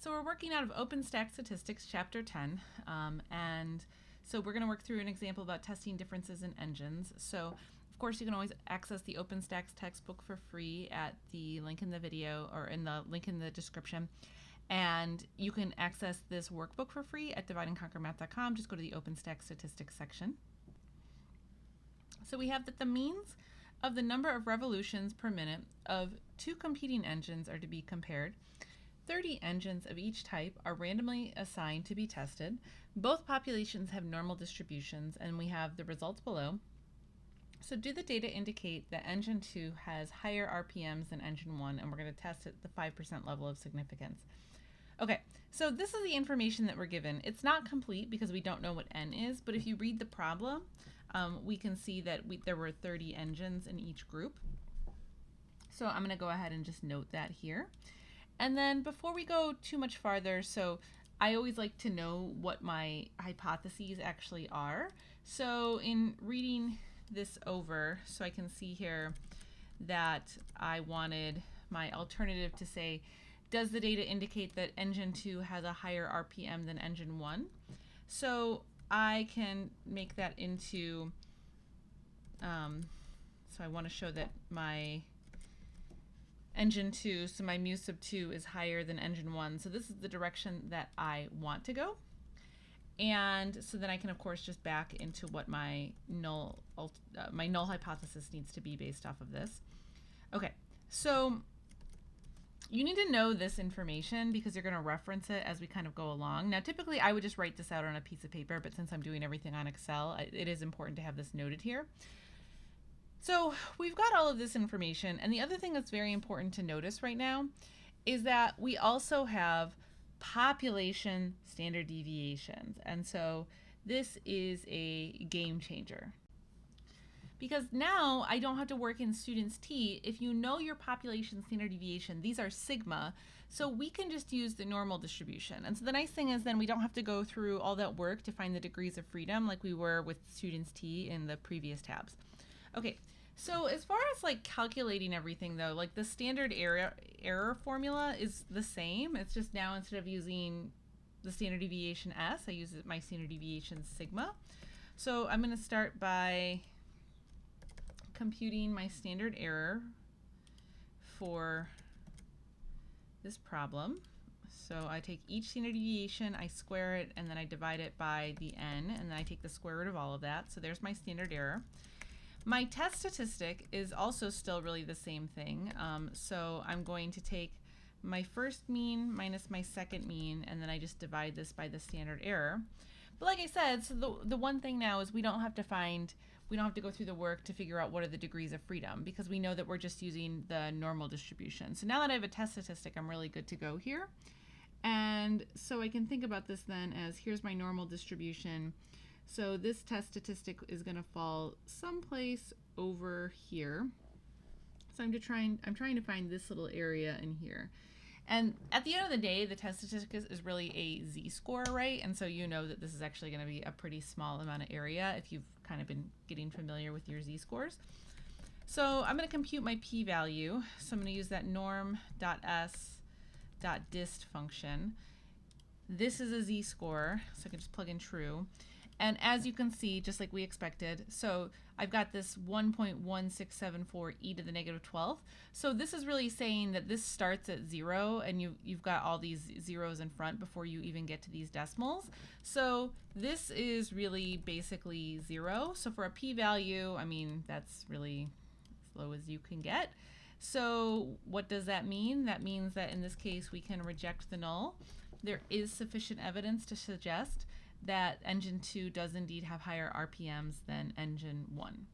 So we're working out of OpenStax Statistics, Chapter 10, and so we're going to work through an example about testing differences in engines. So, of course, you can always access the OpenStax textbook for free at the link in the video or in the link in the description. And you can access this workbook for free at divideandconquermath.com. Just go to the OpenStax Statistics section. So we have that the means of the number of revolutions per minute of two competing engines are to be compared. 30 engines of each type are randomly assigned to be tested. Both populations have normal distributions, and we have the results below. So do the data indicate that engine 2 has higher RPMs than engine 1, and we're going to test at the 5% level of significance. Okay, so this is the information that we're given. It's not complete because we don't know what N is, but if you read the problem, we can see that there were 30 engines in each group. So I'm going to go ahead and just note that here. And then before we go too much farther, so I always like to know what my hypotheses actually are. So in reading this over, so I can see here that I wanted my alternative to say, does the data indicate that engine 2 has a higher RPM than engine 1? So I can make that into, so I want to show that my engine 2, so my mu sub 2 is higher than engine 1. So this is the direction that I want to go. And so then I can, of course, just back into what my null hypothesis needs to be based off of this. Okay, so you need to know this information because you're going to reference it as we kind of go along. Now, typically, I would just write this out on a piece of paper, but since I'm doing everything on Excel, it is important to have this noted here. So we've got all of this information, and the other thing that's very important to notice right now is that we also have population standard deviations, and so this is a game changer. Because now I don't have to work in students T. If you know your population standard deviation, these are sigma, so we can just use the normal distribution. And so the nice thing is then we don't have to go through all that work to find the degrees of freedom like we were with students T in the previous tabs. Okay, so as far as like calculating everything though, like the standard error formula is the same. It's just now instead of using the standard deviation S, I use my standard deviation sigma. So I'm going to start by computing my standard error for this problem. So I take each standard deviation, I square it, and then I divide it by the n, and then I take the square root of all of that. So there's my standard error. My test statistic is also still really the same thing. So I'm going to take my first mean minus my second mean, and then I just divide this by the standard error. But like I said, so the one thing now is we don't have to go through the work to figure out what are the degrees of freedom because we know that we're just using the normal distribution. So now that I have a test statistic, I'm really good to go here. And so I can think about this then as here's my normal distribution. So this test statistic is going to fall someplace over here. So I'm trying to find this little area in here. And at the end of the day, the test statistic is really a z-score, right? And so you know that this is actually going to be a pretty small amount of area if you've kind of been getting familiar with your z-scores. So I'm going to compute my p-value. So I'm going to use that norm.s.dist function. This is a z-score, so I can just plug in true. And as you can see, just like we expected, so I've got this 1.1674 e to the negative 12th. So this is really saying that this starts at 0, and you've got all these zeros in front before you even get to these decimals. So this is really basically 0. So for a p-value, I mean, that's really as low as you can get. So what does that mean? That means that in this case, we can reject the null. There is sufficient evidence to suggest that engine 2 does indeed have higher RPMs than engine 1.